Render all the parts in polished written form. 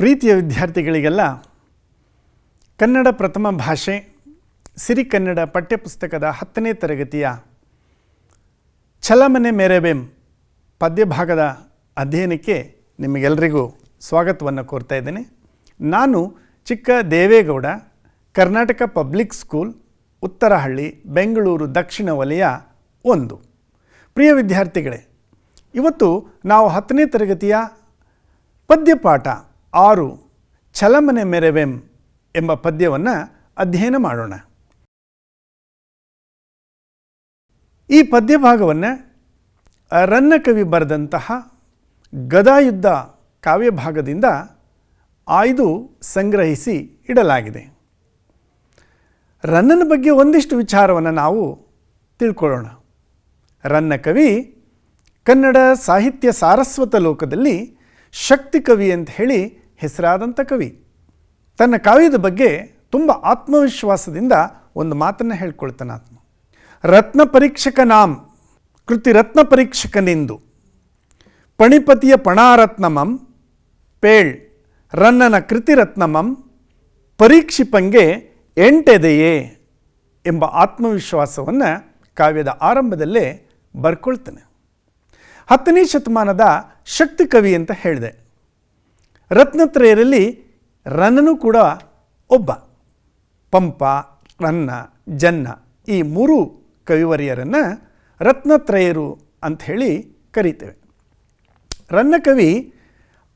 ಪ್ರೀತಿಯ ವಿದ್ಯಾರ್ಥಿಗಳಿಗೆಲ್ಲ ಕನ್ನಡ ಪ್ರಥಮ ಭಾಷೆ ಸಿರಿಗನ್ನಡ ಪಠ್ಯಪುಸ್ತಕದ 10ನೇ ತರಗತಿಯ ಛಲಮನೆ ಮೆರೆವೆಂ ಪದ್ಯಭಾಗದ ಅಧ್ಯಯನಕ್ಕೆ ನಿಮಗೆಲ್ಲರಿಗೂ ಸ್ವಾಗತವನ್ನು ಕೋರ್ತಾ ಇದ್ದೇನೆ. ನಾನು ಚಿಕ್ಕ ದೇವೇಗೌಡ, ಕರ್ನಾಟಕ ಪಬ್ಲಿಕ್ ಸ್ಕೂಲ್, ಉತ್ತರಹಳ್ಳಿ, ಬೆಂಗಳೂರು ದಕ್ಷಿಣ ವಲಯ 1. ಪ್ರಿಯ ವಿದ್ಯಾರ್ಥಿಗಳೇ, ಇವತ್ತು ನಾವು 10ನೇ ತರಗತಿಯ ಪದ್ಯಪಾಠ 6 ಛಲಮನೆ ಮೆರೆವೆಂ ಎಂಬ ಪದ್ಯವನ್ನು ಅಧ್ಯಯನ ಮಾಡೋಣ. ಈ ಪದ್ಯಭಾಗವನ್ನು ರನ್ನಕವಿ ಬರೆದಂತಹ ಗದಾಯುದ್ಧ ಕಾವ್ಯಭಾಗದಿಂದ ಆಯ್ದು ಸಂಗ್ರಹಿಸಿ ಇಡಲಾಗಿದೆ. ರನ್ನನ ಬಗ್ಗೆ ಒಂದಿಷ್ಟು ವಿಚಾರವನ್ನು ನಾವು ತಿಳ್ಕೊಳ್ಳೋಣ. ರನ್ನಕವಿ ಕನ್ನಡ ಸಾಹಿತ್ಯ ಸಾರಸ್ವತ ಲೋಕದಲ್ಲಿ ಶಕ್ತಿ ಕವಿ ಅಂತ ಹೇಳಿ ಹೆಸರಾದಂಥ ಕವಿ. ತನ್ನ ಕಾವ್ಯದ ಬಗ್ಗೆ ತುಂಬ ಆತ್ಮವಿಶ್ವಾಸದಿಂದ ಒಂದು ಮಾತನ್ನು ಹೇಳ್ಕೊಳ್ತಾನೆ. ರತ್ನ ಪರೀಕ್ಷಕ ನಾಂ ಕೃತಿ ರತ್ನ ಪರೀಕ್ಷಕನೆಂದು ಪಣಿಪತಿಯ ಪಣಾರತ್ನಮಂ ಪೇಳ್ ರನ್ನನ ಕೃತಿರತ್ನಮಂ ಪರೀಕ್ಷಿಪಂಗೆ ಎಂಟೆದೆಯೇ ಎಂಬ ಆತ್ಮವಿಶ್ವಾಸವನ್ನು ಕಾವ್ಯದ ಆರಂಭದಲ್ಲೇ ಬರ್ಕೊಳ್ತಾನೆ. 10ನೇ ಶತಮಾನದ ಶಕ್ತಿ ಕವಿ ಅಂತ ಹೇಳಿದೆ. ರತ್ನತ್ರಯರಲ್ಲಿ ರನ್ನನು ಕೂಡ ಒಬ್ಬ. ಪಂಪ, ರನ್ನ, ಜನ್ನ ಈ 3 ಕವಿವರಿಯರನ್ನು ರತ್ನತ್ರಯರು ಅಂಥೇಳಿ ಕರೀತೇವೆ. ರನ್ನಕವಿ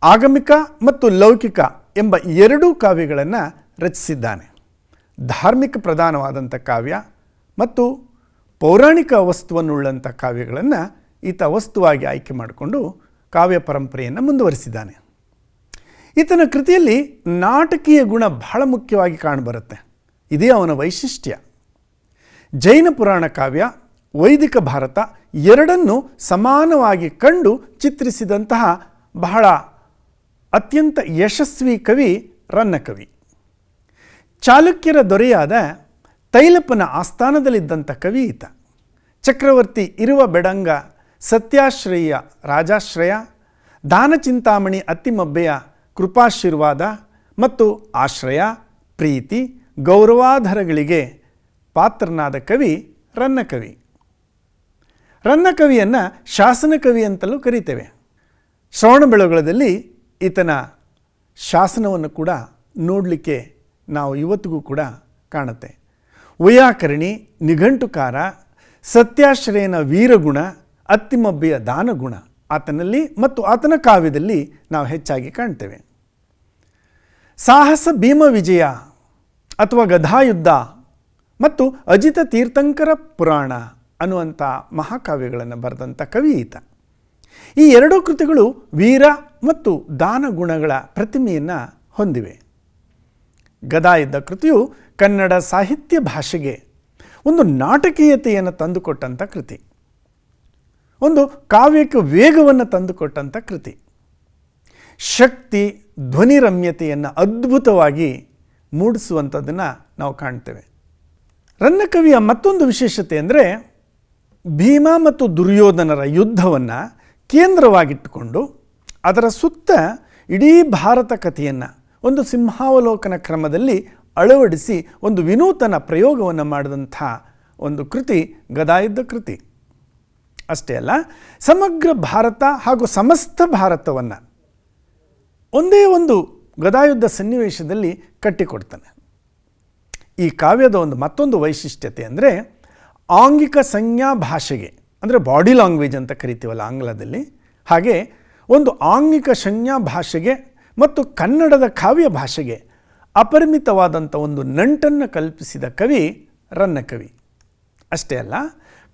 ಆಗಮಿಕ ಮತ್ತು ಲೌಕಿಕ ಎಂಬ 2 ಕಾವ್ಯಗಳನ್ನು ರಚಿಸಿದ್ದಾನೆ. ಧಾರ್ಮಿಕ ಪ್ರಧಾನವಾದಂಥ ಕಾವ್ಯ ಮತ್ತು ಪೌರಾಣಿಕ ವಸ್ತುವನ್ನುಳ್ಳಂಥ ಕಾವ್ಯಗಳನ್ನು ಈತ ವಸ್ತುವಾಗಿ ಆಯ್ಕೆ ಮಾಡಿಕೊಂಡು ಕಾವ್ಯ ಪರಂಪರೆಯನ್ನು ಮುಂದುವರಿಸಿದ್ದಾನೆ. ಈತನ ಕೃತಿಯಲ್ಲಿ ನಾಟಕೀಯ ಗುಣ ಬಹಳ ಮುಖ್ಯವಾಗಿ ಕಾಣಬರುತ್ತೆ. ಇದೇ ಅವನ ವೈಶಿಷ್ಟ್ಯ. ಜೈನ ಪುರಾಣ ಕಾವ್ಯ, ವೈದಿಕ ಭಾರತ ಎರಡನ್ನೂ ಸಮಾನವಾಗಿ ಕಂಡು ಚಿತ್ರಿಸಿದಂತಹ ಬಹಳ ಅತ್ಯಂತ ಯಶಸ್ವಿ ಕವಿ ರನ್ನಕವಿ. ಚಾಲುಕ್ಯರ ದೊರೆಯಾದ ತೈಲಪ್ಪನ ಆಸ್ಥಾನದಲ್ಲಿದ್ದಂಥ ಕವಿ ಈತ. ಚಕ್ರವರ್ತಿ ಇರುವ ಬೆಡಂಗ ಸತ್ಯಾಶ್ರಯ ರಾಜಾಶ್ರಯ, ದಾನಚಿಂತಾಮಣಿ ಅತ್ತಿಮಬ್ಬೆಯ ಕೃಪಾಶೀರ್ವಾದ ಮತ್ತು ಆಶ್ರಯ, ಪ್ರೀತಿ, ಗೌರವಾಧರಗಳಿಗೆ ಪಾತ್ರನಾದ ಕವಿ ರನ್ನಕವಿ. ರನ್ನಕವಿಯನ್ನು ಶಾಸನ ಕವಿ ಅಂತಲೂ ಕರೀತೇವೆ. ಶ್ರವಣಬೆಳಗೊಳದಲ್ಲಿ ಈತನ ಶಾಸನವನ್ನು ಕೂಡ ನೋಡಲಿಕ್ಕೆ ನಾವು ಇವತ್ತಿಗೂ ಕೂಡ ಕಾಣುತ್ತೆ. ವೈಯಾಕರಣಿ, ನಿಘಂಟುಕಾರ, ಸತ್ಯಾಶ್ರಯನ ವೀರಗುಣ, ಅತ್ತಿಮಬ್ಬೆಯ ದಾನಗುಣ ಆತನಲ್ಲಿ ಮತ್ತು ಆತನ ಕಾವ್ಯದಲ್ಲಿ ನಾವು ಹೆಚ್ಚಾಗಿ ಕಾಣ್ತೇವೆ. ಸಾಹಸ ಭೀಮ ವಿಜಯ ಅಥವಾ ಗದಾಯುದ್ಧ ಮತ್ತು ಅಜಿತ ತೀರ್ಥಂಕರ ಪುರಾಣ ಅನ್ನುವಂಥ ಮಹಾಕಾವ್ಯಗಳನ್ನು ಬರೆದಂಥ ಕವಿ ಈತ. ಈ 2 ಕೃತಿಗಳು ವೀರ ಮತ್ತು ದಾನ ಗುಣಗಳ ಪ್ರತಿಮೆಯನ್ನು ಹೊಂದಿವೆ. ಗದಾಯುದ್ಧ ಕೃತಿಯು ಕನ್ನಡ ಸಾಹಿತ್ಯ ಭಾಷೆಗೆ ಒಂದು ನಾಟಕೀಯತೆಯನ್ನು ತಂದುಕೊಟ್ಟಂಥ ಕೃತಿ, ಒಂದು ಕಾವ್ಯಕ್ಕೆ ವೇಗವನ್ನು ತಂದುಕೊಟ್ಟಂಥ ಕೃತಿ. ಶಕ್ತಿ, ಧ್ವನಿರಮ್ಯತೆಯನ್ನು ಅದ್ಭುತವಾಗಿ ಮೂಡಿಸುವಂಥದ್ದನ್ನು ನಾವು ಕಾಣ್ತೇವೆ. ರನ್ನಕವಿಯ ಮತ್ತೊಂದು ವಿಶೇಷತೆ ಅಂದರೆ ಭೀಮ ಮತ್ತು ದುರ್ಯೋಧನರ ಯುದ್ಧವನ್ನು ಕೇಂದ್ರವಾಗಿಟ್ಟುಕೊಂಡು ಅದರ ಸುತ್ತ ಇಡೀ ಭಾರತ ಕಥೆಯನ್ನು ಒಂದು ಸಿಂಹಾವಲೋಕನ ಕ್ರಮದಲ್ಲಿ ಅಳವಡಿಸಿ ಒಂದು ವಿನೂತನ ಪ್ರಯೋಗವನ್ನು ಮಾಡಿದಂಥ ಒಂದು ಕೃತಿ ಗದಾಯುದ್ಧ ಕೃತಿ. ಅಷ್ಟೇ ಅಲ್ಲ, ಸಮಗ್ರ ಭಾರತ ಹಾಗೂ ಸಮಸ್ತ ಭಾರತವನ್ನು ಒಂದೇ ಒಂದು ಗದಾಯುದ್ಧ ಸನ್ನಿವೇಶದಲ್ಲಿ ಕಟ್ಟಿಕೊಡ್ತಾನೆ. ಈ ಕಾವ್ಯದ ಮತ್ತೊಂದು ವೈಶಿಷ್ಟ್ಯತೆ ಅಂದರೆ ಆಂಗಿಕ ಸಂಜ್ಞಾ ಭಾಷೆಗೆ, ಅಂದರೆ ಬಾಡಿ ಲ್ಯಾಂಗ್ವೇಜ್ ಅಂತ ಕರಿತೀವಲ್ಲ ಆಂಗ್ಲದಲ್ಲಿ, ಹಾಗೆ ಒಂದು ಆಂಗಿಕ ಸಂಜ್ಞಾ ಭಾಷೆಗೆ ಮತ್ತು ಕನ್ನಡದ ಕಾವ್ಯ ಭಾಷೆಗೆ ಅಪರಿಮಿತವಾದಂಥ ಒಂದು ನಂಟನ್ನು ಕಲ್ಪಿಸಿದ ಕವಿ ರನ್ನಕವಿ. ಅಷ್ಟೇ ಅಲ್ಲ,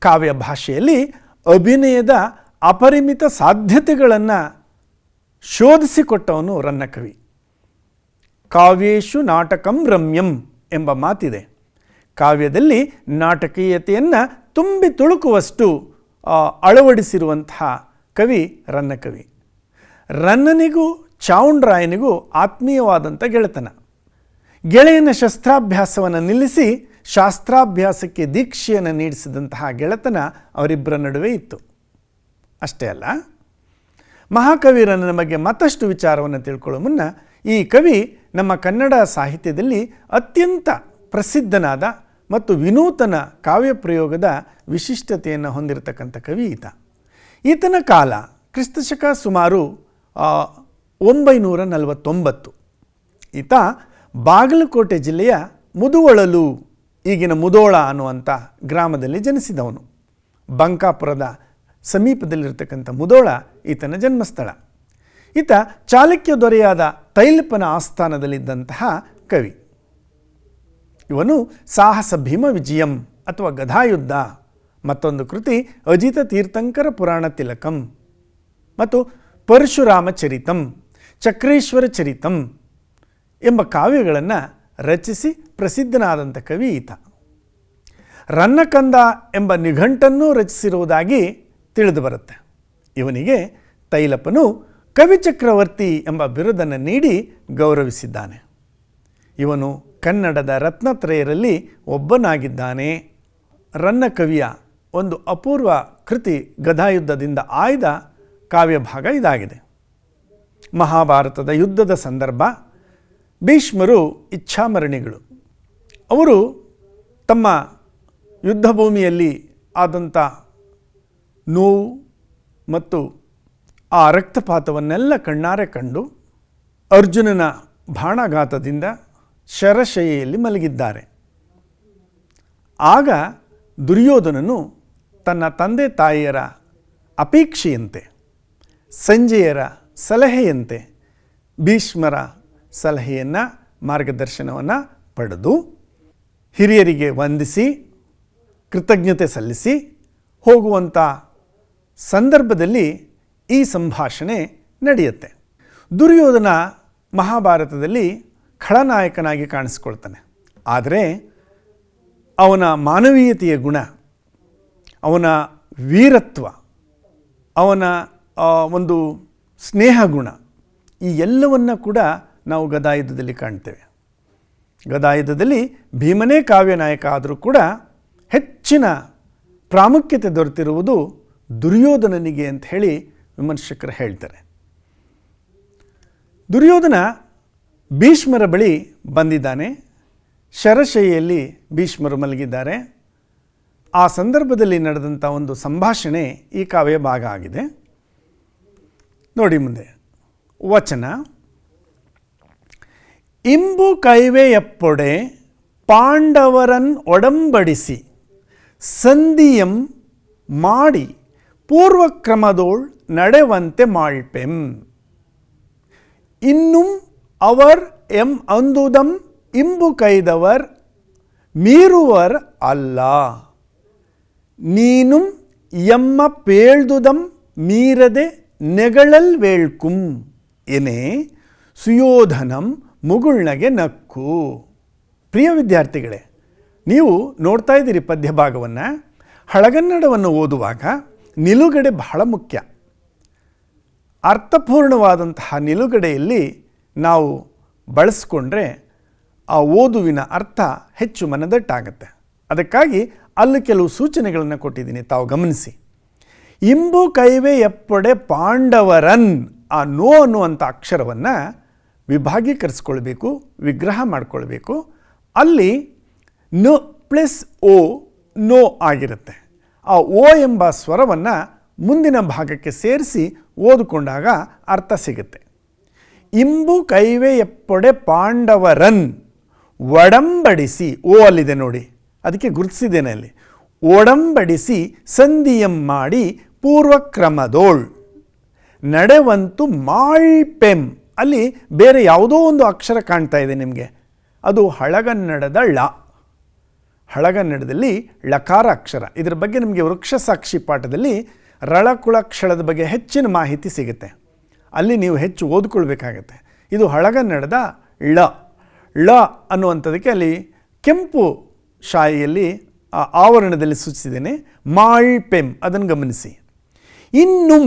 ಕಾವ್ಯ ಭಾಷೆಯಲ್ಲಿ ಅಭಿನಯದ ಅಪರಿಮಿತ ಸಾಧ್ಯತೆಗಳನ್ನು ಶೋಧಿಸಿಕೊಟ್ಟವನು ರನ್ನಕವಿ. ಕಾವ್ಯೇಶು ನಾಟಕಂ ರಮ್ಯಂ ಎಂಬ ಮಾತಿದೆ. ಕಾವ್ಯದಲ್ಲಿ ನಾಟಕೀಯತೆಯನ್ನು ತುಂಬಿ ತುಳುಕುವಷ್ಟು ಅಳವಡಿಸಿರುವಂತಹ ಕವಿ ರನ್ನಕವಿ. ರನ್ನನಿಗೂ ಚಾವುಂಡರಾಯನಿಗೂ ಆತ್ಮೀಯವಾದಂಥ ಗೆಳೆತನ. ಗೆಳೆಯನ ಶಸ್ತ್ರಾಭ್ಯಾಸವನ್ನು ನಿಲ್ಲಿಸಿ ಶಾಸ್ತ್ರಾಭ್ಯಾಸಕ್ಕೆ ದೀಕ್ಷೆಯನ್ನು ನೀಡಿಸಿದಂತಹ ಗೆಳೆತನ ಅವರಿಬ್ಬರ ನಡುವೆ ಇತ್ತು. ಅಷ್ಟೇ ಅಲ್ಲ, ಮಹಾಕವಿ ರನ್ನನ ಬಗ್ಗೆ ಮತ್ತಷ್ಟು ವಿಚಾರವನ್ನು ತಿಳ್ಕೊಳ್ಳೋ ಮುನ್ನ ಈ ಕವಿ ನಮ್ಮ ಕನ್ನಡ ಸಾಹಿತ್ಯದಲ್ಲಿ ಅತ್ಯಂತ ಪ್ರಸಿದ್ಧನಾದ ಮತ್ತು ವಿನೂತನ ಕಾವ್ಯ ಪ್ರಯೋಗದ ವಿಶಿಷ್ಟತೆಯನ್ನು ಹೊಂದಿರತಕ್ಕಂಥ ಕವಿ ಈತನ ಕಾಲ ಕ್ರಿಸ್ತಶಕ ಸುಮಾರು 949. ಈತ ಬಾಗಲಕೋಟೆ ಜಿಲ್ಲೆಯ ಮುದುವಳಲು, ಈಗಿನ ಮುದೋಳ ಅನ್ನುವಂಥ ಗ್ರಾಮದಲ್ಲಿ ಜನಿಸಿದವನು. ಬಂಕಾಪುರದ ಸಮೀಪದಲ್ಲಿರ್ತಕ್ಕಂಥ ಮುದೋಳ ಈತನ ಜನ್ಮಸ್ಥಳ. ಈತ ಚಾಲುಕ್ಯ ದೊರೆಯಾದ ತೈಲಪನ ಆಸ್ಥಾನದಲ್ಲಿದ್ದಂತಹ ಕವಿ. ಇವನು ಸಾಹಸ ಭೀಮ ವಿಜಯಂ ಅಥವಾ ಗದಾಯುದ್ಧ, ಮತ್ತೊಂದು ಕೃತಿ ಅಜಿತ ತೀರ್ಥಂಕರ ಪುರಾಣ ತಿಲಕಂ ಮತ್ತು ಪರಶುರಾಮ ಚರಿತಂ, ಚಕ್ರೇಶ್ವರ ಚರಿತಂ ಎಂಬ ಕಾವ್ಯಗಳನ್ನು ರಚಿಸಿ ಪ್ರಸಿದ್ಧನಾದಂಥ ಕವಿ ಈತ. ರನ್ನಕಂದ ಎಂಬ ನಿಘಂಟನ್ನು ರಚಿಸಿರುವುದಾಗಿ ತಿಳಿದು ಬರುತ್ತೆ. ಇವನಿಗೆ ತೈಲಪನು ಕವಿಚಕ್ರವರ್ತಿ ಎಂಬ ಬಿರುದನ್ನು ನೀಡಿ ಗೌರವಿಸಿದ್ದಾನೆ. ಇವನು ಕನ್ನಡದ ರತ್ನತ್ರಯರಲ್ಲಿ ಒಬ್ಬನಾಗಿದ್ದಾನೆ. ರನ್ನಕವಿಯ ಒಂದು ಅಪೂರ್ವ ಕೃತಿ ಗದಾಯುದ್ಧದಿಂದ ಆಯ್ದ ಕಾವ್ಯಭಾಗ ಇದಾಗಿದೆ. ಮಹಾಭಾರತದ ಯುದ್ಧದ ಸಂದರ್ಭ ಭೀಷ್ಮರು ಇಚ್ಛಾಮರಣಿಗಳು. ಅವರು ತಮ್ಮ ಯುದ್ಧ ಭೂಮಿಯಲ್ಲಿ ಆದಂಥ ನೋವು ಮತ್ತು ಆ ರಕ್ತಪಾತವನ್ನೆಲ್ಲ ಕಣ್ಣಾರೆ ಕಂಡು ಅರ್ಜುನನ ಬಾಣಾಘಾತದಿಂದ ಶರಶಯ್ಯೆಯಲ್ಲಿ ಮಲಗಿದ್ದಾರೆ. ಆಗ ದುರ್ಯೋಧನನು ತನ್ನ ತಂದೆ ತಾಯಿಯರ ಅಪೇಕ್ಷೆಯಂತೆ, ಸಂಜೆಯರ ಸಲಹೆಯಂತೆ ಭೀಷ್ಮರ ಸಲಹೆಯನ್ನು, ಮಾರ್ಗದರ್ಶನವನ್ನು ಪಡೆದು ಹಿರಿಯರಿಗೆ ವಂದಿಸಿ ಕೃತಜ್ಞತೆ ಸಲ್ಲಿಸಿ ಹೋಗುವಂಥ ಸಂದರ್ಭದಲ್ಲಿ ಈ ಸಂಭಾಷಣೆ ನಡೆಯುತ್ತೆ. ದುರ್ಯೋಧನ ಮಹಾಭಾರತದಲ್ಲಿ ಖಳನಾಯಕನಾಗಿ ಕಾಣಿಸ್ಕೊಳ್ತಾನೆ. ಆದರೆ ಅವನ ಮಾನವೀಯತೆಯ ಗುಣ, ಅವನ ವೀರತ್ವ, ಅವನ ಒಂದು ಸ್ನೇಹ ಗುಣ, ಈ ಎಲ್ಲವನ್ನು ಕೂಡ ನಾವು ಗದಾಯುದ್ಧದಲ್ಲಿ ಕಾಣ್ತೇವೆ. ಗದಾಯುದ್ಧದಲ್ಲಿ ಭೀಮನೇ ಕಾವ್ಯನಾಯಕ ಆದರೂ ಕೂಡ ಹೆಚ್ಚಿನ ಪ್ರಾಮುಖ್ಯತೆ ದೊರೆತಿರುವುದು ದುರ್ಯೋಧನನಿಗೆ ಅಂತ ಹೇಳಿ ವಿಮರ್ಶಕರು ಹೇಳ್ತಾರೆ. ದುರ್ಯೋಧನ ಭೀಷ್ಮರ ಬಳಿ ಬಂದಿದ್ದಾನೆ. ಶರಶಯ್ಯೆಯಲ್ಲಿ ಭೀಷ್ಮರು ಮಲಗಿದ್ದಾರೆ. ಆ ಸಂದರ್ಭದಲ್ಲಿ ನಡೆದಂಥ ಒಂದು ಸಂಭಾಷಣೆ ಈ ಕಾವ್ಯ ಭಾಗ ಆಗಿದೆ. ನೋಡಿ ಮುಂದೆ ವಚನ. ಇಂಬು ಕೈವೆಯಪ್ಪೊಡೆ ಪಾಂಡವರನ್ ಒಡಂಬಡಿಸಿ ಸಂಧಿಯಂ ಮಾಡಿ ಪೂರ್ವಕ್ರಮದೋಳ್ ನಡೆವಂತೆ ಮಾಳ್ಪೆಂ. ಇನ್ನುಂ ಅವರ್ ಎಂ ಅಂದುದಂ ಇಂಬು ಕೈದವರ್ ಮೀರುವರ್ ಅಲ್ಲ. ನೀನುಂ ಎಮ್ಮ ಪೇಳ್ದುದಂ ಮೀರದೆ ನೆಗಳಲ್ ವೇಳ್ಕುಂ ಎನೆ ಸುಯೋಧನಂ ಮುಗುಳ್ನಗೆ ನಕ್ಕು. ಪ್ರಿಯ ವಿದ್ಯಾರ್ಥಿಗಳೇ, ನೀವು ನೋಡ್ತಾ ಇದ್ದೀರಿ ಪದ್ಯಭಾಗವನ್ನು. ಹಳಗನ್ನಡವನ್ನು ಓದುವಾಗ ನಿಲುಗಡೆ ಬಹಳ ಮುಖ್ಯ. ಅರ್ಥಪೂರ್ಣವಾದಂತಹ ನಿಲುಗಡೆಯಲ್ಲಿ ನಾವು ಬಳಸ್ಕೊಂಡ್ರೆ ಆ ಓದುವಿನ ಅರ್ಥ ಹೆಚ್ಚು ಮನದಟ್ಟಾಗತ್ತೆ. ಅದಕ್ಕಾಗಿ ಅಲ್ಲಿ ಕೆಲವು ಸೂಚನೆಗಳನ್ನು ಕೊಟ್ಟಿದ್ದೀನಿ, ತಾವು ಗಮನಿಸಿ. ಇಂಬು ಕೈವೆ ಎಪ್ಪೊಡೆ ಪಾಂಡವರನ್, ಆ ನೋ ಅನ್ನುವಂಥ ಅಕ್ಷರವನ್ನು ವಿಭಾಗೀಕರಿಸ್ಕೊಳ್ಬೇಕು, ವಿಗ್ರಹ ಮಾಡಿಕೊಳ್ಬೇಕು. ಅಲ್ಲಿ ನ ಪ್ಲಸ್ ಓ ನೋ ಆಗಿರುತ್ತೆ. ಆ ಓ ಎಂಬ ಸ್ವರವನ್ನು ಮುಂದಿನ ಭಾಗಕ್ಕೆ ಸೇರಿಸಿ ಓದಿಕೊಂಡಾಗ ಅರ್ಥ ಸಿಗುತ್ತೆ. ಇಂಬು ಕೈವೆ ಎಪ್ಪೊಡೆ ಪಾಂಡವರನ್ ಒಡಂಬಡಿಸಿ, ಓ ಅಲ್ಲಿದೆ ನೋಡಿ, ಅದಕ್ಕೆ ಗುರುತಿಸಿದ್ದೇನೆ ಅಲ್ಲಿ. ಒಡಂಬಡಿಸಿ ಸಂಧಿಯಂ ಮಾಡಿ ಪೂರ್ವಕ್ರಮದೋಳ್ ನಡೆವಂತು ಮಾಳ್ಪೆಂ. ಅಲ್ಲಿ ಬೇರೆ ಯಾವುದೋ ಒಂದು ಅಕ್ಷರ ಕಾಣ್ತಾ ಇದೆ ನಿಮಗೆ, ಅದು ಹಳಗನ್ನಡದ ಳ. ಹಳಗನ್ನಡದಲ್ಲಿ ಳಕಾರ ಅಕ್ಷರ. ಇದರ ಬಗ್ಗೆ ನಿಮಗೆ ವೃಕ್ಷ ಸಾಕ್ಷಿ ಪಾಠದಲ್ಲಿ ರಳಕುಳಕ್ಷಳದ ಬಗ್ಗೆ ಹೆಚ್ಚಿನ ಮಾಹಿತಿ ಸಿಗುತ್ತೆ. ಅಲ್ಲಿ ನೀವು ಹೆಚ್ಚು ಓದ್ಕೊಳ್ಬೇಕಾಗತ್ತೆ. ಇದು ಹಳಗನ್ನಡದ ಳ. ಳ ಅನ್ನುವಂಥದ್ದಕ್ಕೆ ಅಲ್ಲಿ ಕೆಂಪು ಶಾಯಿಯಲ್ಲಿ ಆವರಣದಲ್ಲಿ ಸೂಚಿಸಿದ್ದೇನೆ. ಮಾಳ್ಪೆಂ, ಅದನ್ನು ಗಮನಿಸಿ. ಇನ್ನುಂ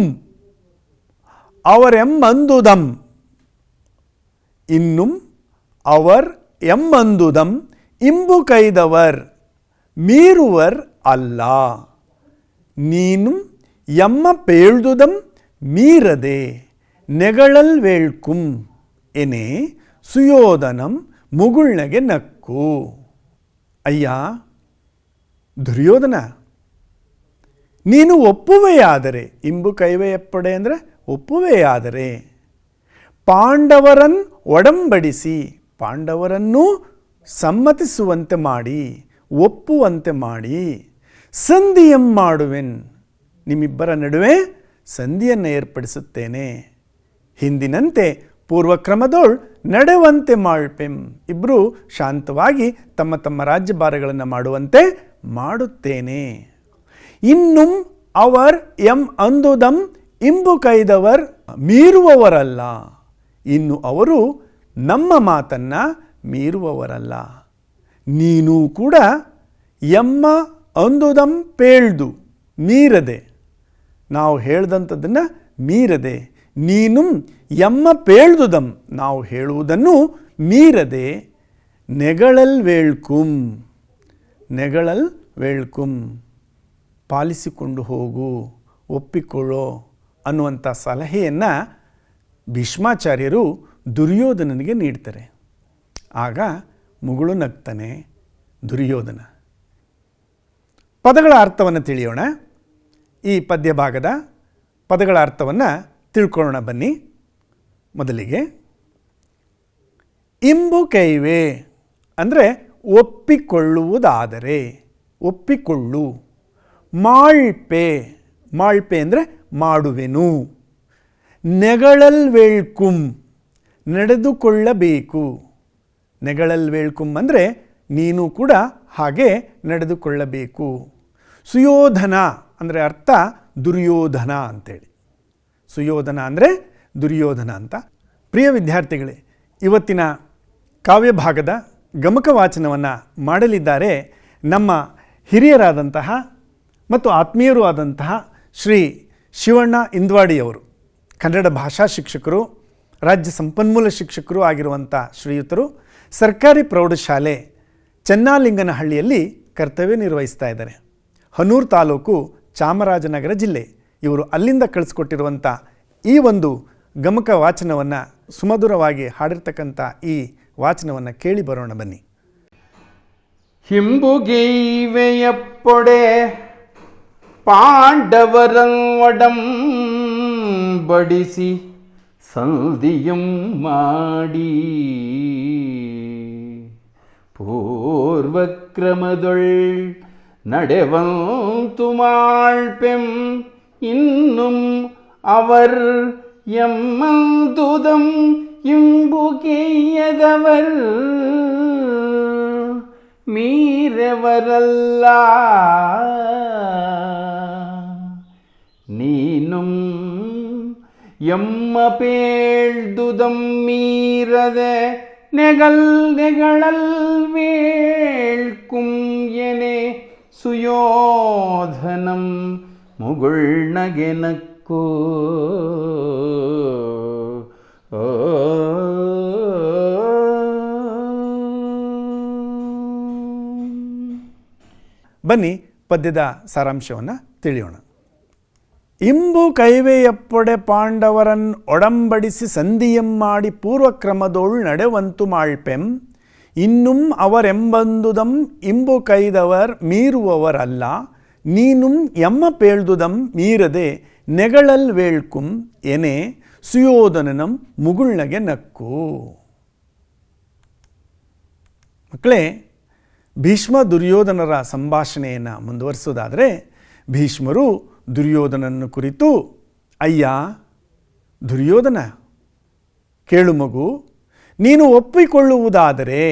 ಅವರೆಂಬಂದುದಂ, ಇನ್ನುಂ ಅವರ್ ಎಂಬಂದುದಂ ಇಂಬು ಕೈದವರ್ ಮೀರುವರ್ ಅಲ್ಲ. ನೀನು ಎಮ್ಮ ಪೇಳ್ದುದಂ ಮೀರದೆ ನೆಗಳಲ್ ವೇಳ್ಕುಂ ಎನೆ ಸುಯೋಧನಂ ಮುಗುಳ್ನಗೆ ನಕ್ಕು. ಅಯ್ಯ ದುರ್ಯೋಧನ, ನೀನು ಒಪ್ಪುವೆಯಾದರೆ, ಇಂಬು ಕೈವೆಯಪ್ಪಡೆ ಅಂದರೆ ಒಪ್ಪುವೆಯಾದರೆ, ಪಾಂಡವರನ್ನು ಒಡಂಬಡಿಸಿ, ಪಾಂಡವರನ್ನೂ ಸಮ್ಮತಿಸುವಂತೆ ಮಾಡಿ, ಒಪ್ಪುವಂತೆ ಮಾಡಿ, ಸಂಧಿಯಂ ಮಾಡುವೆನ್, ನಿಮ್ಮಿಬ್ಬರ ನಡುವೆ ಸಂಧಿಯನ್ನು ಏರ್ಪಡಿಸುತ್ತೇನೆ, ಹಿಂದಿನಂತೆ ಪೂರ್ವಕ್ರಮದೋಳ್ ನಡೆವಂತೆ ಮಾಳ್ಪೆಂ, ಇಬ್ಬರು ಶಾಂತವಾಗಿ ತಮ್ಮ ತಮ್ಮ ರಾಜ್ಯಭಾರಗಳನ್ನು ಮಾಡುವಂತೆ ಮಾಡುತ್ತೇನೆ. ಇನ್ನುಂ ಅವರ್ ಎಂ ಅಂದುದಂ ಇಂಬು ಕೈದವರ್ ಮೀರುವವರಲ್ಲ, ಇನ್ನು ಅವರು ನಮ್ಮ ಮಾತನ್ನು ಮೀರುವವರಲ್ಲ. ನೀನು ಕೂಡ ಎಮ್ಮ ಅಂದುದಂ ಪೇಳ್ದು ಮೀರದೆ, ನಾವು ಹೇಳ್ದಂಥದ್ದನ್ನು ಮೀರದೆ, ನೀನು ಎಮ್ಮ ಪೇಳ್ದುದಂ ನಾವು ಹೇಳುವುದನ್ನು ಮೀರದೆ, ನೆಗಳಲ್ ವೇಳ್ಕುಂ, ನೆಗಳಲ್ ವೇಳ್ಕುಂ ಪಾಲಿಸಿಕೊಂಡು ಹೋಗು, ಒಪ್ಪಿಕೊಳ್ಳೋ ಅನ್ನುವಂಥ ಸಲಹೆಯನ್ನು ಭೀಷ್ಮಾಚಾರ್ಯರು ದುರ್ಯೋಧನನಿಗೆ ನೀಡ್ತಾರೆ. ಆಗ ಮುಗುಳು ನಗ್ತಾನೆ ದುರ್ಯೋಧನ. ಪದಗಳ ಅರ್ಥವನ್ನು ತಿಳಿಯೋಣ. ಈ ಪದ್ಯ ಭಾಗದ ಪದಗಳ ಅರ್ಥವನ್ನು ತಿಳ್ಕೊಳ್ಳೋಣ ಬನ್ನಿ. ಮೊದಲಿಗೆ ಇಂಬು ಕೈವೆ ಅಂದರೆ ಒಪ್ಪಿಕೊಳ್ಳುವುದಾದರೆ, ಒಪ್ಪಿಕೊಳ್ಳು. ಮಾಳ್ಪೆ, ಮಾಳ್ಪೆ ಅಂದರೆ ಮಾಡುವೆನು. ನೆಗಳಲ್ ವೇಳ್ಕುಂ ನಡೆದುಕೊಳ್ಳಬೇಕು. ನೆಗಳಲ್ ವೇಳ್ಕುಂ ಅಂದರೆ ನೀನು ಕೂಡ ಹಾಗೆ ನಡೆದುಕೊಳ್ಳಬೇಕು. ಸುಯೋಧನ ಅಂದರೆ ಅರ್ಥ ದುರ್ಯೋಧನ ಅಂತೇಳಿ. ಸುಯೋಧನ ಅಂದರೆ ದುರ್ಯೋಧನ ಅಂತ. ಪ್ರಿಯ ವಿದ್ಯಾರ್ಥಿಗಳೇ, ಇವತ್ತಿನ ಕಾವ್ಯಭಾಗದ ಗಮಕ ವಾಚನವನ್ನು ಮಾಡಲಿದ್ದಾರೆ ನಮ್ಮ ಹಿರಿಯರಾದಂತಹ ಮತ್ತು ಆತ್ಮೀಯರೂ ಆದಂತಹ ಶ್ರೀ ಶಿವಣ್ಣ ಇಂದ್ವಾಡಿಯವರು. ಕನ್ನಡ ಭಾಷಾ ಶಿಕ್ಷಕರು, ರಾಜ್ಯ ಸಂಪನ್ಮೂಲ ಶಿಕ್ಷಕರು ಆಗಿರುವಂಥ ಶ್ರೀಯುತರು ಸರ್ಕಾರಿ ಪ್ರೌಢಶಾಲೆ ಚೆನ್ನಲಿಂಗನಹಳ್ಳಿಯಲ್ಲಿ ಕರ್ತವ್ಯ ನಿರ್ವಹಿಸ್ತಾ ಇದ್ದಾರೆ. ಹನೂರು ತಾಲೂಕು, ಚಾಮರಾಜನಗರ ಜಿಲ್ಲೆ. ಇವರು ಅಲ್ಲಿಂದ ಕಳಿಸ್ಕೊಟ್ಟಿರುವಂಥ ಈ ಒಂದು ಗಮಕ ವಾಚನವನ್ನು, ಸುಮಧುರವಾಗಿ ಹಾಡಿರ್ತಕ್ಕಂಥ ಈ ವಾಚನವನ್ನು ಕೇಳಿ ಬರೋಣ ಬನ್ನಿ. ಹಿಂಬುಗೈವೆಯಪ್ಪೊಡೆ ಪಾಂಡವರೊಡಂಬಡಿಸಿ ಸಂಧಿಯಂ ಮಾಡಿ, ಪೂರ್ವಕ್ರಮದೊಳ್ ನಡೆವಂತು ಮಾಳ್ಪೆಂ, ಇನ್ನುಂ ಅವರ್ ಎಮ್ಮಂದುದಂ ಇಂಬುಗೆಯದವರ್ ಮೀರೆವರಲ್ಲ, ನೀನುಂ ಎಮ್ಮ ಪೇಳ್ದುದಂ ಮೀರದೆ ನೆಗಳಲ್ ವೇಳ್ಕುಂ ಎನೆ ಸುಯೋಧನಂ ಮುಗುಳ್ನಗೆ ನಕ್ಕು. ಬನ್ನಿ ಪದ್ಯದ ಸಾರಾಂಶವನ್ನು ತಿಳಿಯೋಣ. ಇಂಬು ಕೈವೆಯಪ್ಪೊಡೆ ಪಾಂಡವರನ್ ಒಡಂಬಡಿಸಿ ಸಂಧಿಯಂ ಮಾಡಿ, ಪೂರ್ವಕ್ರಮದೋಳ್ ನಡೆವಂತು ಮಾಳ್ಪೆಂ, ಇನ್ನುಂ ಅವರೆಂಬಂದುದಂ ಇಂಬು ಕೈದವರ್ ಮೀರುವವರಲ್ಲ, ನೀನುಂ ಎಮ್ಮ ಪೇಳ್ದುದಂ ಮೀರದೆ ನೆಗಳಲ್ ವೇಳ್ಕುಂ ಎನೆ ಸುಯೋಧನನಂ ಮುಗುಳ್ನಗೆ ನಕ್ಕು. ಮಕ್ಕಳೇ, ಭೀಷ್ಮ ದುರ್ಯೋಧನರ ಸಂಭಾಷಣೆಯನ್ನು ಮುಂದುವರಿಸೋದಾದರೆ, ಭೀಷ್ಮರು ದುರ್ಯೋಧನನ್ನು ಕುರಿತು, ಅಯ್ಯ ದುರ್ಯೋಧನ, ಕೇಳು ಮಗು, ನೀನು ಒಪ್ಪಿಕೊಳ್ಳುವುದಾದರೆ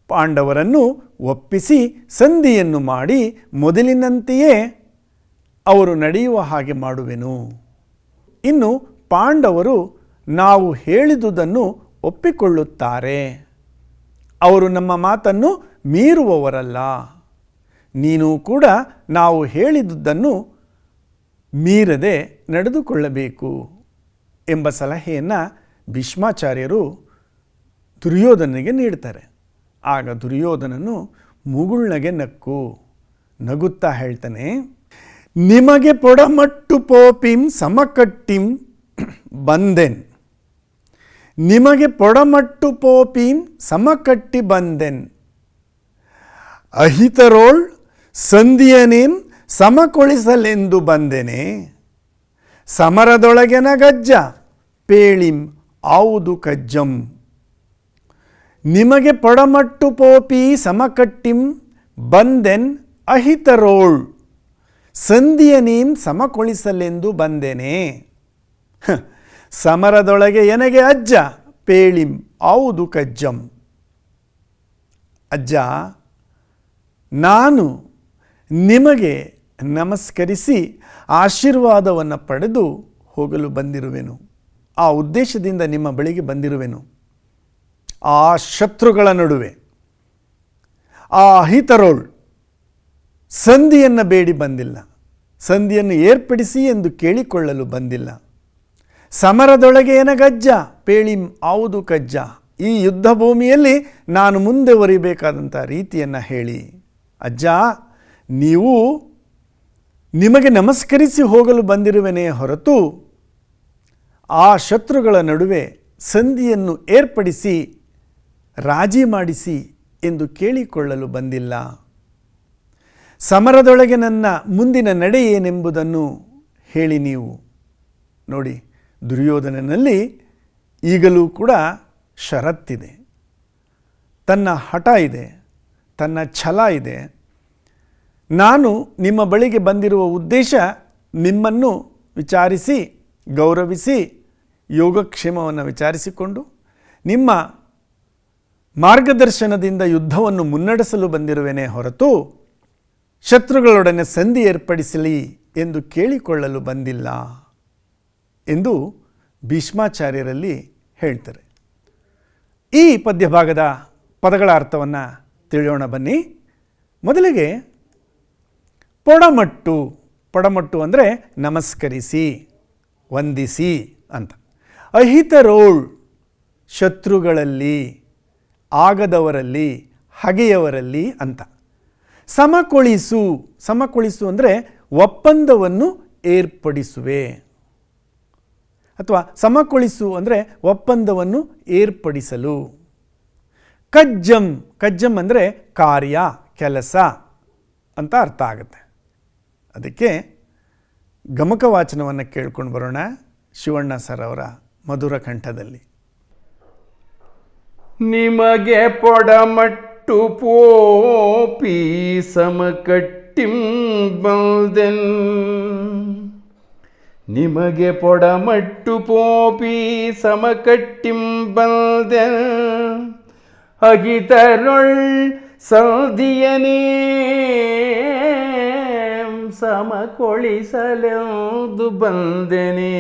ಪಾಂಡವರನ್ನು ಒಪ್ಪಿಸಿ ಸಂಧಿಯನ್ನು ಮಾಡಿ ಮೊದಲಿನಂತೆಯೇ ಅವರು ನಡೆಯುವ ಹಾಗೆ ಮಾಡುವೆನು. ಇನ್ನು ಪಾಂಡವರು ನಾವು ಹೇಳಿದುದನ್ನು ಒಪ್ಪಿಕೊಳ್ಳುತ್ತಾರೆ, ಅವರು ನಮ್ಮ ಮಾತನ್ನು ಮೀರುವವರಲ್ಲ. ನೀನು ಕೂಡ ನಾವು ಹೇಳಿದುದನ್ನು ಮೀರದೆ ನಡೆದುಕೊಳ್ಳಬೇಕು ಎಂಬ ಸಲಹೆಯನ್ನು ಭೀಷ್ಮಾಚಾರ್ಯರು ದುರ್ಯೋಧನನಿಗೆ ನೀಡ್ತಾರೆ. ಆಗ ದುರ್ಯೋಧನನು ಮುಗುಳ್ನಗೆ ನಕ್ಕು, ನಗುತ್ತಾ ಹೇಳ್ತಾನೆ, ನಿಮಗೆ ಪೊಡಮಟ್ಟು ಪೋಪಿಂ ಸಮಕಟ್ಟಿಂ ಬಂದೆನ್. ನಿಮಗೆ ಪೊಡಮಟ್ಟು ಪೋಪಿಂ ಸಮಕಟ್ಟಿ ಬಂದೆನ್. ಅಹಿತರೋಳ್ ಸಂಧಿಯನೇಂ ಸಮಕೊಳಿಸಲೆಂದು ಬಂದೆನೆ. ಸಮರದೊಳಗೆನ ಗಜ್ಜ ಪೇಳಿಂ ಆವುದು ಕಜ್ಜಂ. ನಿಮಗೆ ಪೊಡಮಟ್ಟು ಪೋಪಿ ಸಮಕಟ್ಟಿಂ ಬಂದೆನ್ ಅಹಿತರೋಳ್ ಸಂಧಿಯನೇಂ ಸಮಕೊಳಿಸಲೆಂದು ಬಂದೆನೆ. ಸಮರದೊಳಗೆ ಎನಗೆ ಅಜ್ಜ ಪೇಳಿಂ ಆವುದು ಕಜ್ಜಂ. ಅಜ್ಜ, ನಾನು ನಿಮಗೆ ನಮಸ್ಕರಿಸಿ ಆಶೀರ್ವಾದವನ್ನು ಪಡೆದು ಹೋಗಲು ಬಂದಿರುವೆನು. ಆ ಉದ್ದೇಶದಿಂದ ನಿಮ್ಮ ಬಳಿಗೆ ಬಂದಿರುವೆನು. ಆ ಶತ್ರುಗಳ ನಡುವೆ ಆ ಅಹಿತರೋಳ್ ಸಂಧಿಯನ್ನು ಬೇಡಿ ಬಂದಿಲ್ಲ, ಸಂಧಿಯನ್ನು ಏರ್ಪಡಿಸಿ ಎಂದು ಕೇಳಿಕೊಳ್ಳಲು ಬಂದಿಲ್ಲ. ಸಮರದೊಳಗೆ ಏನಗಜ್ಜ ಪೇಳಿಂ ಆವುದು ಕಜ್ಜ. ಈ ಯುದ್ಧ ಭೂಮಿಯಲ್ಲಿ ನಾನು ಮುಂದೆ ಒರಿಬೇಕಾದಂಥ ರೀತಿಯನ್ನು ಹೇಳಿ. ಅಜ್ಜ, ನೀವು ನಿಮಗೆ ನಮಸ್ಕರಿಸಿ ಹೋಗಲು ಬಂದಿರುವೆನೇ ಹೊರತು ಆ ಶತ್ರುಗಳ ನಡುವೆ ಸಂಧಿಯನ್ನು ಏರ್ಪಡಿಸಿ ರಾಜಿ ಮಾಡಿಸಿ ಎಂದು ಕೇಳಿಕೊಳ್ಳಲು ಬಂದಿಲ್ಲ. ಸಮರದೊಳಗೆ ನನ್ನ ಮುಂದಿನ ನಡೆ ಏನೆಂಬುದನ್ನು ಹೇಳಿ ನೀವು. ನೋಡಿ, ದುರ್ಯೋಧನನಲ್ಲಿ ಈಗಲೂ ಕೂಡ ಷರತ್ತಿದೆ, ತನ್ನ ಹಠ ಇದೆ, ತನ್ನ ಛಲ ಇದೆ. ನಾನು ನಿಮ್ಮ ಬಳಿಗೆ ಬಂದಿರುವ ಉದ್ದೇಶ ನಿಮ್ಮನ್ನು ವಿಚಾರಿಸಿ, ಗೌರವಿಸಿ, ಯೋಗಕ್ಷೇಮವನ್ನು ವಿಚಾರಿಸಿಕೊಂಡು ನಿಮ್ಮ ಮಾರ್ಗದರ್ಶನದಿಂದ ಯುದ್ಧವನ್ನು ಮುನ್ನಡೆಸಲು ಬಂದಿರುವೆನೇ ಹೊರತು ಶತ್ರುಗಳೊಡನೆ ಸಂಧಿ ಏರ್ಪಡಿಸಲಿ ಎಂದು ಕೇಳಿಕೊಳ್ಳಲು ಬಂದಿಲ್ಲ ಎಂದು ಭೀಷ್ಮಾಚಾರ್ಯರಲ್ಲಿ ಹೇಳ್ತಾರೆ. ಈ ಪದ್ಯಭಾಗದ ಪದಗಳ ಅರ್ಥವನ್ನು ತಿಳಿಯೋಣ ಬನ್ನಿ. ಮೊದಲಿಗೆ ಪೊಡಮಟ್ಟು. ಪೊಡಮಟ್ಟು ಅಂದರೆ ನಮಸ್ಕರಿಸಿ, ವಂದಿಸಿ ಅಂತ. ಅಹಿತರೋಳ್ ಶತ್ರುಗಳಲ್ಲಿ, ಆಗದವರಲ್ಲಿ, ಹಗೆಯವರಲ್ಲಿ ಅಂತ. ಸಮಕೊಳಿಸು. ಸಮಕೊಳಿಸು ಅಂದರೆ ಒಪ್ಪಂದವನ್ನು ಏರ್ಪಡಿಸುವೆ, ಅಥವಾ ಸಮಕೊಳಿಸು ಅಂದರೆ ಒಪ್ಪಂದವನ್ನು ಏರ್ಪಡಿಸಲು. ಕಜ್ಜಂ. ಕಜ್ಜಂ ಅಂದರೆ ಕಾರ್ಯ, ಕೆಲಸ ಅಂತ ಅರ್ಥ ಆಗುತ್ತೆ. ಅದಕ್ಕೆ ಗಮಕವಾಚನವನ್ನು ಕೇಳ್ಕೊಂಡು ಬರೋಣ ಶಿವಣ್ಣ ಸರ್ ಅವರ ಮಧುರ ಕಂಠದಲ್ಲಿ. ನಿಮಗೆ ಪೊಡಮಟ್ಟು ಪೋಪಿ ಸಮಕಟ್ಟಿಂ ಬಂದೆನ್. ನಿಮಗೆ ಪೊಡಮಟ್ಟು ಪೋಪಿ ಸಮಕಟ್ಟಿಂ ಬಂದೆನ್. ಅಗಿತರೊಳ್ ಸಂಧಿಯನೇ ಸಮಕೊಳಿಸಲೆಂದು ಬಂದೆನೆ.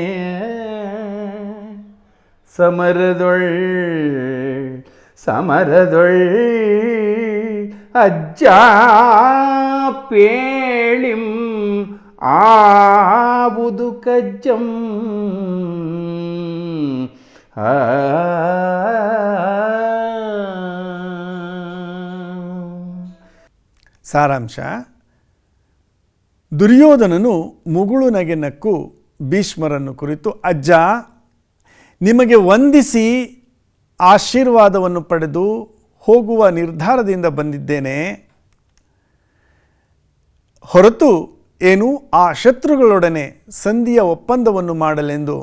ಸಮರದೊಳ್ ಅಜ್ಜ ಪೇಳಿಂ ಆವುದು ಕಜ್ಜಂ. ಸಾರಾಂಶ: ದುರ್ಯೋಧನನು ಮುಗುಳು ನಗೆ ನಕ್ಕು ಭೀಷ್ಮರನ್ನು ಕುರಿತು, ಅಜ್ಜ, ನಿಮಗೆ ವಂದಿಸಿ ಆಶೀರ್ವಾದವನ್ನು ಪಡೆದು ಹೋಗುವ ನಿರ್ಧಾರದಿಂದ ಬಂದಿದ್ದೇನೆ ಹೊರತು ಏನು ಆ ಶತ್ರುಗಳೊಡನೆ ಸಂಧಿಯ ಒಪ್ಪಂದವನ್ನು ಮಾಡಲೆಂದು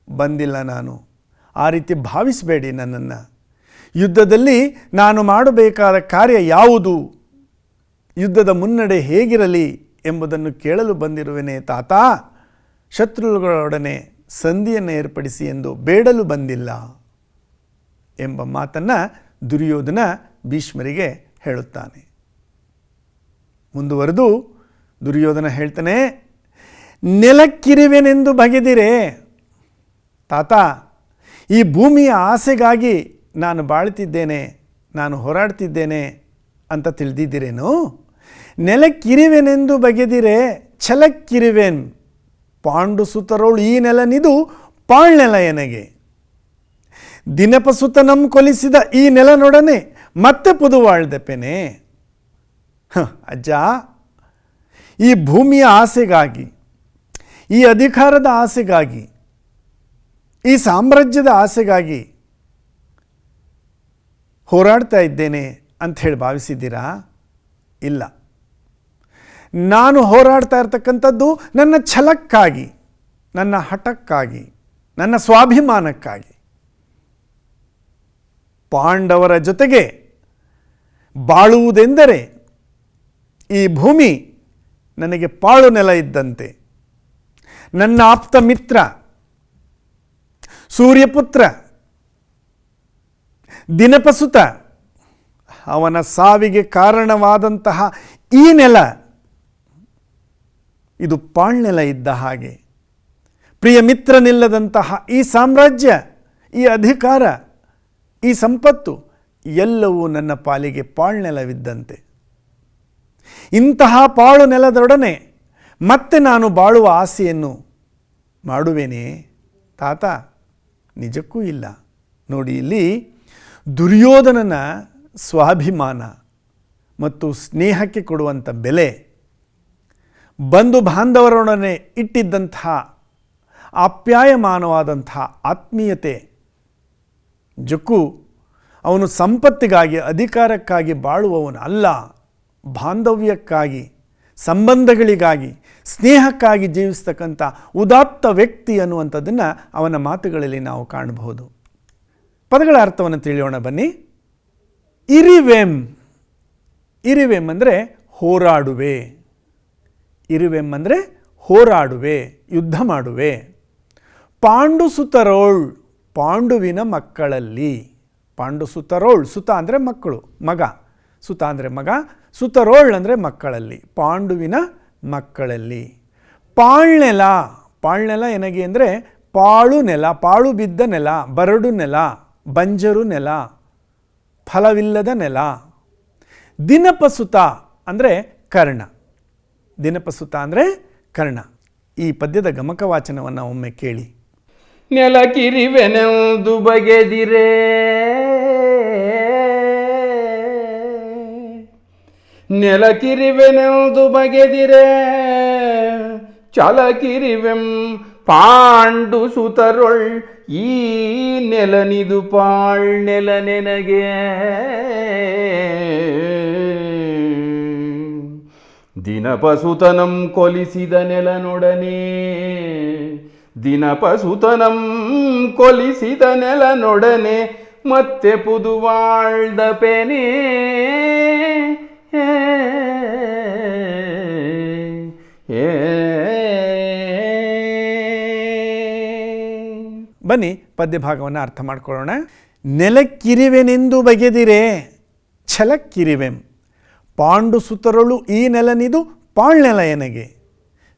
ಬಂದಿಲ್ಲ. ನಾನು ಆ ರೀತಿ ಭಾವಿಸಬೇಡಿ ನನ್ನನ್ನು. ಯುದ್ಧದಲ್ಲಿ ನಾನು ಮಾಡಬೇಕಾದ ಕಾರ್ಯ ಯಾವುದು, ಯುದ್ಧದ ಮುನ್ನಡೆ ಹೇಗಿರಲಿ ಎಂಬುದನ್ನು ಕೇಳಲು ಬಂದಿರುವೆನೇ ತಾತ. ಶತ್ರುಗಳೊಡನೆ ಸಂಧಿಯನ್ನು ಏರ್ಪಡಿಸಿ ಎಂದು ಬೇಡಲು ಬಂದಿಲ್ಲ ಎಂಬ ಮಾತನ್ನು ದುರ್ಯೋಧನ ಭೀಷ್ಮರಿಗೆ ಹೇಳುತ್ತಾನೆ. ಮುಂದುವರೆದು ದುರ್ಯೋಧನ ಹೇಳ್ತಾನೆ, ನೆಲಕ್ಕಿರುವೆನೆಂದು ಬಗೆದಿರೆ. ತಾತ, ಈ ಭೂಮಿಯ ಆಸೆಗಾಗಿ ನಾನು ಬಾಳ್ತಿದ್ದೇನೆ, ನಾನು ಹೋರಾಡ್ತಿದ್ದೇನೆ ಅಂತ ತಿಳಿದಿದ್ದೀರೇನು? ನೆಲಕ್ಕಿರುವೆನೆಂದು ಬಗೆದಿರೆ ಛಲಕ್ಕಿರುವೆನ್. ಪಾಂಡು ಸುತರೋಳು ಈ ನೆಲನಿದು ಪಾಳ್ನೆಲ ಎನಗೆ. ದಿನಪಸುತನಂ ಕೊಲಿಸಿದ ಈ ನೆಲನೊಡನೆ ಮತ್ತೆ ಪುದುವಾಳ್ದೆಪೆನೆ. ಅಜ್ಜ, ಈ ಭೂಮಿಯ ಆಸೆಗಾಗಿ, ಈ ಅಧಿಕಾರದ ಆಸೆಗಾಗಿ, ಈ ಸಾಮ್ರಾಜ್ಯದ ಆಸೆಗಾಗಿ ಹೋರಾಡ್ತಾ ಇದ್ದೇನೆ ಅಂತ ಹೇಳಿ ಭಾವಿಸಿದ್ದೀರಾ? ಇಲ್ಲ. ನಾನು ಹೋರಾಡ್ತಾ ಇರ್ತಕ್ಕಂಥದ್ದು ನನ್ನ ಛಲಕ್ಕಾಗಿ, ನನ್ನ ಹಠಕ್ಕಾಗಿ, ನನ್ನ ಸ್ವಾಭಿಮಾನಕ್ಕಾಗಿ. ಪಾಂಡವರ ಜೊತೆಗೆ ಬಾಳುವುದೆಂದರೆ ಈ ಭೂಮಿ ನನಗೆ ಪಾಳು ನೆಲ ಇದ್ದಂತೆ. ನನ್ನ ಆಪ್ತ ಮಿತ್ರ ಸೂರ್ಯಪುತ್ರ ದಿನಪಸುತ, ಅವನ ಸಾವಿಗೆ ಕಾರಣವಾದಂತಹ ಈ ನೆಲ ಇದು ಪಾಳ್ನೆಲ ಇದ್ದ ಹಾಗೆ. ಪ್ರಿಯ ಮಿತ್ರನಿಲ್ಲದಂತಹ ಈ ಸಾಮ್ರಾಜ್ಯ, ಈ ಅಧಿಕಾರ, ಈ ಸಂಪತ್ತು ಎಲ್ಲವೂ ನನ್ನ ಪಾಲಿಗೆ ಪಾಳ್ನೆಲವಿದ್ದಂತೆ. ಇಂತಹ ಪಾಳು ನೆಲದೊಡನೆ ಮತ್ತೆ ನಾನು ಬಾಳುವ ಆಸೆಯನ್ನು ಮಾಡುವೆನೇ ತಾತ? ನಿಜಕ್ಕೂ ಇಲ್ಲ. ನೋಡಿ, ಇಲ್ಲಿ ದುರ್ಯೋಧನನ ಸ್ವಾಭಿಮಾನ ಮತ್ತು ಸ್ನೇಹಕ್ಕೆ ಕೊಡುವಂಥ ಬೆಲೆ, ಬಂಧು ಬಾಂಧವರೊಡನೆ ಇಟ್ಟಿದ್ದಂತಹ ಆಪ್ಯಾಯಮಾನವಾದಂತಹ ಆತ್ಮೀಯತೆ, ಜಕ್ಕು ಅವನು ಸಂಪತ್ತಿಗಾಗಿ ಅಧಿಕಾರಕ್ಕಾಗಿ ಬಾಳುವವನು ಅಲ್ಲ, ಬಾಂಧವ್ಯಕ್ಕಾಗಿ, ಸಂಬಂಧಗಳಿಗಾಗಿ, ಸ್ನೇಹಕ್ಕಾಗಿ ಜೀವಿಸ್ತಕ್ಕಂಥ ಉದಾತ್ತ ವ್ಯಕ್ತಿ ಅನ್ನುವಂಥದ್ದನ್ನು ಅವನ ಮಾತುಗಳಲ್ಲಿ ನಾವು ಕಾಣಬಹುದು. ಪದಗಳ ಅರ್ಥವನ್ನು ತಿಳಿಯೋಣ ಬನ್ನಿ. ಇರಿವೆಂ, ಇರಿವೆಂ ಅಂದರೆ ಹೋರಾಡುವೆ. ಇರುವೆಂ ಅಂದರೆ ಹೋರಾಡುವೆ, ಯುದ್ಧ ಮಾಡುವೆ. ಪಾಂಡುಸುತರೋಳ್, ಪಾಂಡುವಿನ ಮಕ್ಕಳಲ್ಲಿ. ಪಾಂಡುಸುತರೋಳ್, ಸುತ ಅಂದರೆ ಮಕ್ಕಳು, ಮಗ. ಸುತ ಅಂದರೆ ಮಗ, ಸುತರೋಳ್ ಅಂದರೆ ಮಕ್ಕಳಲ್ಲಿ, ಪಾಂಡುವಿನ ಮಕ್ಕಳಲ್ಲಿ. ಪಾಳ್ನೆಲ, ಪಾಳ್ನೆಲ ಎನಗೆ ಅಂದರೆ ಪಾಳು ನೆಲ, ಪಾಳು ಬಿದ್ದ ನೆಲ, ಬರಡು ನೆಲ, ಬಂಜರು ನೆಲ, ಫಲವಿಲ್ಲದ ನೆಲ. ದಿನಪಸುತ ಅಂದರೆ ಕರ್ಣ. ದಿನಪಸುತ ಅಂದರೆ ಕರ್ಣ. ಈ ಪದ್ಯದ ಗಮಕ ವಾಚನವನ್ನು ಒಮ್ಮೆ ಕೇಳಿ. ನೆಲಕಿರಿವೆನೆಂದು ಬಗೆದಿರೆ, ನೆಲಕಿರಿವೆನೆಂದು ಬಗೆದಿರೆ, ಚಲಕಿರಿವೆಂ ಪಾಂಡು ಸುತರೊಳ್, ಈ ನೆಲನಿದು ಪಾಳ್ನೆಲ ನೆನಗೆ. ದಿನಪಸುತನಂ ಕೊಲಿಸಿದ ನೆಲನೊಡನೆ, ದಿನಪಸುತನಂ ಕೊಲಿಸಿದ ನೆಲನೊಡನೆ, ಮತ್ತೆ ಪುದುವಾಳ್ದ ಪೆನೆ. ಬನ್ನಿ ಪದ್ಯ ಭಾಗವನ್ನು ಅರ್ಥ ಮಾಡ್ಕೊಳ್ಳೋಣ. ನೆಲಕ್ಕಿರಿವೆನೆಂದು ಬಗೆದಿರೆ, ಛಲಕ್ಕಿರಿವೆಂ, ಪಾಂಡು ಸುತರೊಳು ಈ ನೆಲನಿದು ಪಾಳ್ನೆಲ ಎನಗೆ.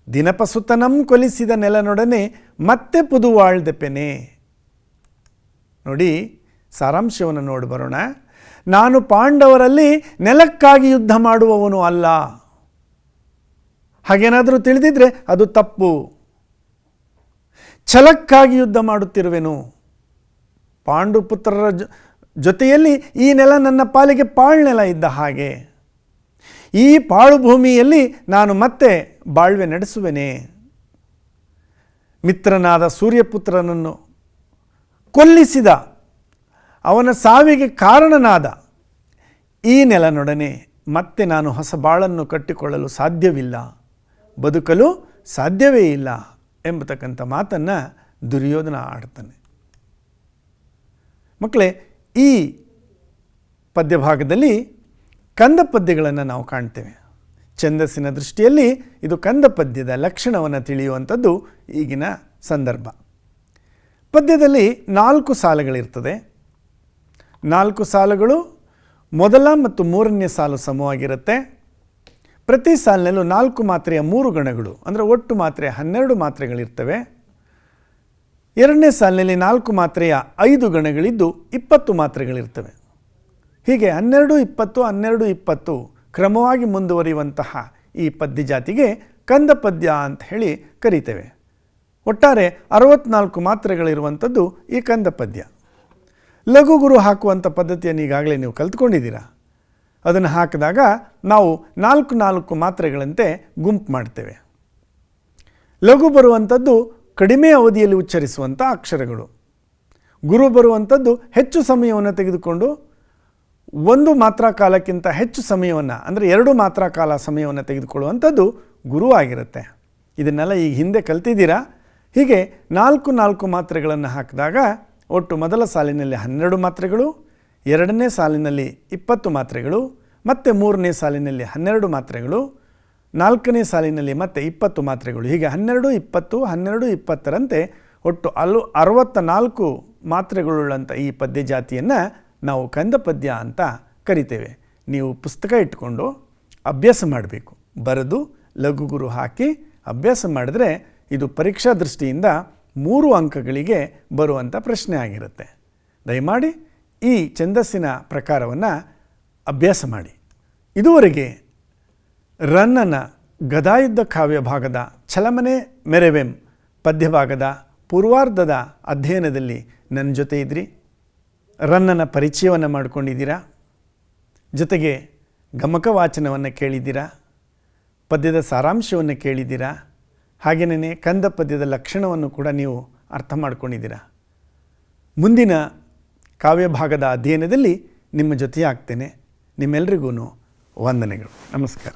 ದಿನಪಸುತನಂ ಕೊಲಿಸಿದ ನೆಲನೊಡನೆ ಮತ್ತೆ ಪುದುವಾಳ್ದೆಪೆನೆ. ನೋಡಿ, ಸಾರಾಂಶವನ್ನು ನೋಡಿ ಬರೋಣ. ನಾನು ಪಾಂಡವರಲ್ಲಿ ನೆಲಕ್ಕಾಗಿ ಯುದ್ಧ ಮಾಡುವವನು ಅಲ್ಲ. ಹಾಗೇನಾದರೂ ತಿಳಿದಿದ್ರೆ ಅದು ತಪ್ಪು. ಛಲಕ್ಕಾಗಿ ಯುದ್ಧ ಮಾಡುತ್ತಿರುವೆನು. ಪಾಂಡುಪುತ್ರರ ಜೊತೆಯಲ್ಲಿ ಈ ನೆಲ ನನ್ನ ಪಾಲಿಗೆ ಪಾಳ್ನೆಲ ಇದ್ದ ಹಾಗೆ. ಈ ಪಾಳು ಭೂಮಿಯಲ್ಲಿ ನಾನು ಮತ್ತೆ ಬಾಳ್ವೆ ನಡೆಸುವೆನೆ. ಮಿತ್ರನಾದ ಸೂರ್ಯಪುತ್ರನನ್ನು ಕೊಲ್ಲಿಸಿದ, ಅವನ ಸಾವಿಗೆ ಕಾರಣನಾದ ಈ ನೆಲನೊಡನೆ ಮತ್ತೆ ನಾನು ಹೊಸ ಬಾಳನ್ನು ಕಟ್ಟಿಕೊಳ್ಳಲು ಸಾಧ್ಯವಿಲ್ಲ, ಬದುಕಲು ಸಾಧ್ಯವೇ ಇಲ್ಲ ಎಂಬತಕ್ಕಂಥ ಮಾತನ್ನು ದುರ್ಯೋಧನ ಆಡ್ತಾನೆ. ಮಕ್ಕಳೇ, ಈ ಪದ್ಯಭಾಗದಲ್ಲಿ ಕಂದ ಪದ್ಯಗಳನ್ನು ನಾವು ಕಾಣ್ತೇವೆ. ಛಂದಸ್ಸಿನ ದೃಷ್ಟಿಯಲ್ಲಿ ಇದು ಕಂದ ಪದ್ಯದ ಲಕ್ಷಣವನ್ನು ತಿಳಿಯುವಂಥದ್ದು ಈಗಿನ ಸಂದರ್ಭ. ಪದ್ಯದಲ್ಲಿ 4 ಸಾಲುಗಳಿರ್ತದೆ. 4 ಸಾಲುಗಳು ಮೊದಲ ಮತ್ತು 3ನೇ ಸಾಲು ಸಮವಾಗಿರುತ್ತೆ. ಪ್ರತಿ ಸಾಲಿನಲ್ಲೂ 4 ಮಾತ್ರೆಯ 3 ಗಣಗಳು, ಅಂದರೆ ಒಟ್ಟು ಮಾತ್ರೆ 12 ಮಾತ್ರೆಗಳಿರ್ತವೆ. 2ನೇ ಸಾಲಿನಲ್ಲಿ 4 ಮಾತ್ರೆಯ 5 ಗಣಗಳಿದ್ದು 20 ಮಾತ್ರೆಗಳಿರ್ತವೆ. ಹೀಗೆ 12, 20, 12, 20 ಕ್ರಮವಾಗಿ ಮುಂದುವರಿಯುವಂತಹ ಈ ಪದ್ಯ ಜಾತಿಗೆ ಕಂದ ಪದ್ಯ ಅಂತ ಹೇಳಿ ಕರೀತೇವೆ. ಒಟ್ಟಾರೆ 64 ಮಾತ್ರೆಗಳಿರುವಂಥದ್ದು ಈ ಕಂದ ಪದ್ಯ. ಲಘು ಗುರು ಹಾಕುವಂಥ ಪದ್ಧತಿಯನ್ನು ಈಗಾಗಲೇ ನೀವು ಕಲ್ತ್ಕೊಂಡಿದ್ದೀರಾ. ಅದನ್ನು ಹಾಕಿದಾಗ ನಾವು 4 ಮಾತ್ರೆಗಳಂತೆ ಗುಂಪು ಮಾಡ್ತೇವೆ. ಲಘು ಬರುವಂಥದ್ದು ಕಡಿಮೆ ಅವಧಿಯಲ್ಲಿ ಉಚ್ಚರಿಸುವಂಥ ಅಕ್ಷರಗಳು. ಗುರು ಬರುವಂಥದ್ದು ಹೆಚ್ಚು ಸಮಯವನ್ನು ತೆಗೆದುಕೊಂಡು 1 ಮಾತ್ರಾ ಕಾಲಕ್ಕಿಂತ ಹೆಚ್ಚು ಸಮಯವನ್ನು, ಅಂದರೆ 2 ಮಾತ್ರಾ ಕಾಲ ಸಮಯವನ್ನು ತೆಗೆದುಕೊಳ್ಳುವಂಥದ್ದು ಗುರು ಆಗಿರುತ್ತೆ. ಇದನ್ನೆಲ್ಲ ಈಗ ಹಿಂದೆ ಕಲ್ತಿದ್ದೀರಾ. ಹೀಗೆ 4 ಮಾತ್ರೆಗಳನ್ನು ಹಾಕಿದಾಗ ಒಟ್ಟು ಮೊದಲ ಸಾಲಿನಲ್ಲಿ 12 ಮಾತ್ರೆಗಳು, ಎರಡನೇ ಸಾಲಿನಲ್ಲಿ 20 ಮಾತ್ರೆಗಳು, ಮತ್ತು ಮೂರನೇ ಸಾಲಿನಲ್ಲಿ 12 ಮಾತ್ರೆಗಳು, ನಾಲ್ಕನೇ ಸಾಲಿನಲ್ಲಿ ಮತ್ತೆ 20 ಮಾತ್ರೆಗಳು. ಹೀಗೆ 12, 20, 12, 20ರಂತೆ ಒಟ್ಟು 64 ಮಾತ್ರೆಗಳುಳ್ಳಂಥ ಈ ಪದ್ಯ ಜಾತಿಯನ್ನು ನಾವು ಕಂದ ಪದ್ಯ ಅಂತ ಕರಿತೇವೆ. ನೀವು ಪುಸ್ತಕ ಇಟ್ಕೊಂಡು ಅಭ್ಯಾಸ ಮಾಡಬೇಕು. ಬರೆದು ಲಘು ಗುರು ಹಾಕಿ ಅಭ್ಯಾಸ ಮಾಡಿದ್ರೆ ಇದು ಪರೀಕ್ಷಾ ದೃಷ್ಟಿಯಿಂದ 3 ಅಂಕಗಳಿಗೆ ಬರುವಂಥ ಪ್ರಶ್ನೆ ಆಗಿರುತ್ತೆ. ದಯಮಾಡಿ ಈ ಛಂದಸ್ಸಿನ ಪ್ರಕಾರವನ್ನು ಅಭ್ಯಾಸ ಮಾಡಿ. ಇದುವರೆಗೆ ರನ್ನನ ಗದಾಯುದ್ಧ ಕಾವ್ಯ ಭಾಗದ ಛಲಮನೆ ಮೆರೆವೆಂ ಪದ್ಯಭಾಗದ ಪೂರ್ವಾರ್ಧದ ಅಧ್ಯಯನದಲ್ಲಿ ನನ್ನ ಜೊತೆ ಇದ್ರಿ. ರನ್ನನ ಪರಿಚಯವನ್ನು ಮಾಡಿಕೊಂಡಿದ್ದೀರಾ, ಜೊತೆಗೆ ಗಮಕ ವಾಚನವನ್ನು ಕೇಳಿದ್ದೀರಾ, ಪದ್ಯದ ಸಾರಾಂಶವನ್ನು ಕೇಳಿದ್ದೀರಾ, ಹಾಗೆಯೇ ಕಂದ ಪದ್ಯದ ಲಕ್ಷಣವನ್ನು ಕೂಡ ನೀವು ಅರ್ಥ ಮಾಡ್ಕೊಂಡಿದ್ದೀರಾ. ಮುಂದಿನ ಕಾವ್ಯ ಭಾಗದ ಅಧ್ಯಯನದಲ್ಲಿ ನಿಮ್ಮ ಜೊತೆಯಾಗ್ತೇನೆ. ನಿಮ್ಮೆಲ್ಲರಿಗೂ ವಂದನೆಗಳು. ನಮಸ್ಕಾರ.